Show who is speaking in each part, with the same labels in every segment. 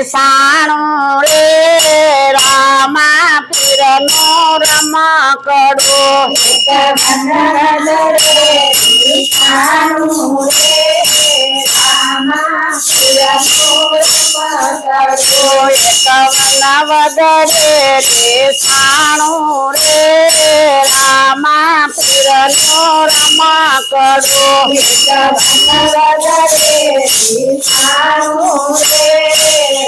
Speaker 1: સાણું રે રામા પીરનો રમકડો
Speaker 2: સાણું રે રામા પીરનો રમકડો
Speaker 1: કવન વગડે સાણું રે રામા પીરનો રમકડો
Speaker 2: સાણું રે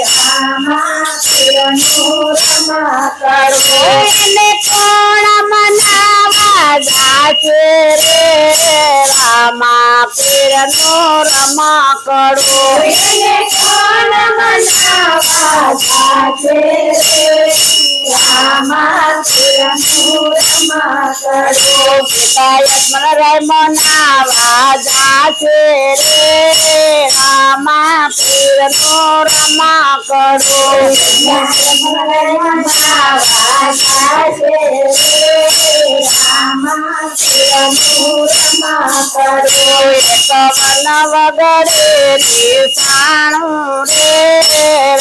Speaker 2: રામા પીરનો રમકડો
Speaker 1: એને કોણ મનાવા જાશે રે રામા પીરનો રમકડો
Speaker 2: કોણ મનાવા જાશે રામા પીરનો રમકડો
Speaker 1: મનાવા જાશે રે રામા પીરનો રમકડો કવન વગડે સાણું રે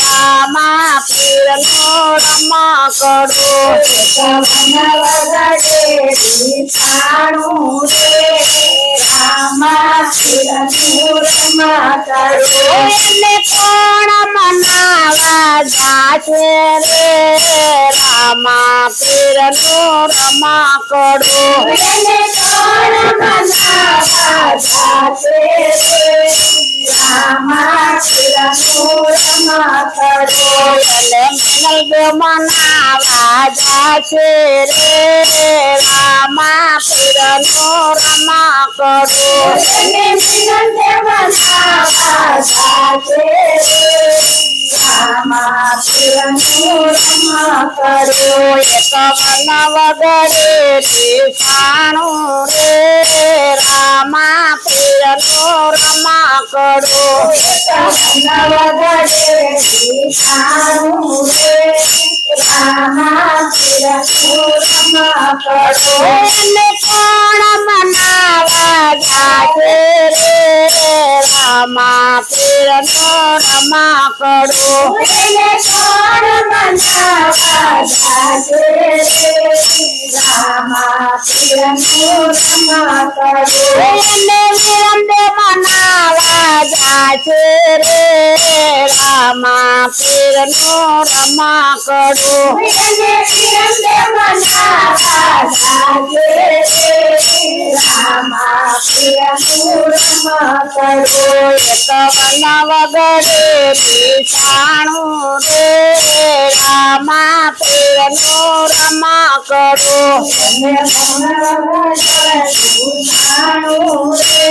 Speaker 1: રામા પીરનો રમકડો
Speaker 2: સાણું રે રામા પીરનો રમકડો
Speaker 1: એને કોણ મનાવા જાશે રે રામા પીરનો રમકડો
Speaker 2: કોણ મનાવા જાશે રામા પીરનો રમકડો
Speaker 1: મનાવા જાશે રે રામા પીરનો રમકડો
Speaker 2: રામા પીરનો રમકડો
Speaker 1: કવન વગડે સાણું રે રામા પીરનો રમકડો
Speaker 2: સાણું રે રામા પીરનો રમકડો
Speaker 1: એને કોણ મનાવા જાશે રે રામા પીરનો રમકડો
Speaker 2: કોણ મનાવા જાશે રામા પીરનો રમકડો
Speaker 1: એને વિરંદે મનાવા જાશે રે રામા પીરનો રમકડો
Speaker 2: રામા પીરનો રમકડો
Speaker 1: કવન વગડે સાણું રે રામા પીરનો રમકડો
Speaker 2: સાણું રે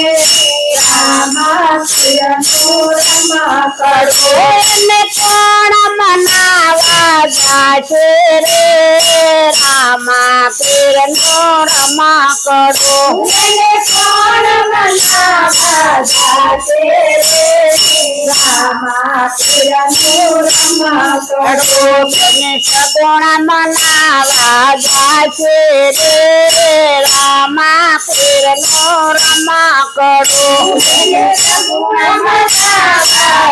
Speaker 2: રામા પીરનો રમકડો
Speaker 1: એને કોણ મનાવા જાશે રે રામા પીરનો રમકડો
Speaker 2: કોણ મનાવા જાશે રામા પીરનો રમકડો
Speaker 1: સગુણ મનાવા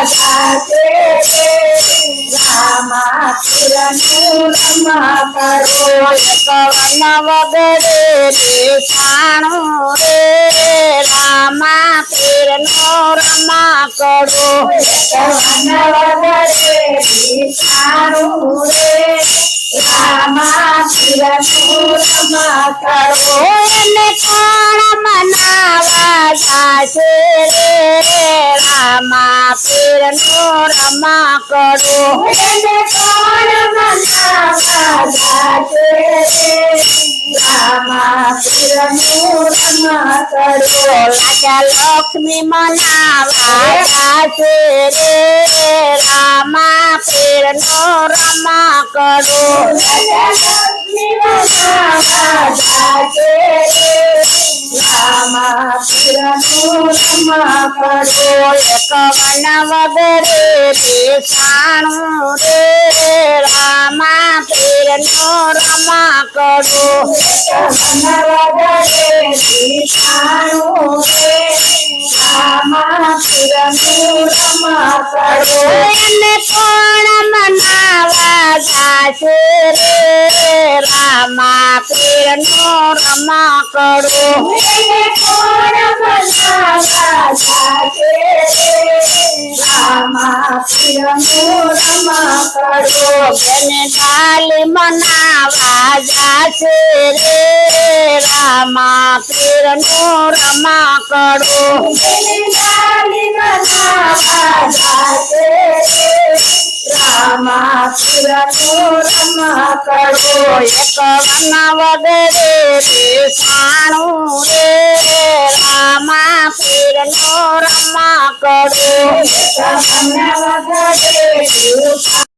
Speaker 1: જાશે રે રામા પીરનો રમકડો
Speaker 2: રામા પીરનો રમકડો
Speaker 1: કવન વગડે સાણું રે રામા પીરનો રમકડો
Speaker 2: સાણું રે રામા પીરનો રમકડો
Speaker 1: એને કોણ મનાવા જાશે રે રામા પીરનો રમકડો
Speaker 2: કોણ મનાવા જાશે રામા પીરનો રમકડો
Speaker 1: લક્ષ્મી મનાવા જાશે રે રામા પીરનો રમકડો
Speaker 2: રામા પીરનો રમકડો
Speaker 1: કવન વગડે સાણું રે રામા પીરનો રમકડો
Speaker 2: સાણું રે રામા પીરનો રમકડો
Speaker 1: એને કોણ કરું
Speaker 2: એને કોણ મનાવા જાશે રામા પીરનું રમકડું
Speaker 1: બેને ડાલી મનાવા જાશે રે રામા પીરનું રમકડું
Speaker 2: એને ડાલી મનાવા જાશે રામા પીરનું રમકડું
Speaker 1: એક વન વગરે બેસાણું રે રામા પીરનું રમકડું
Speaker 2: તમને વગરે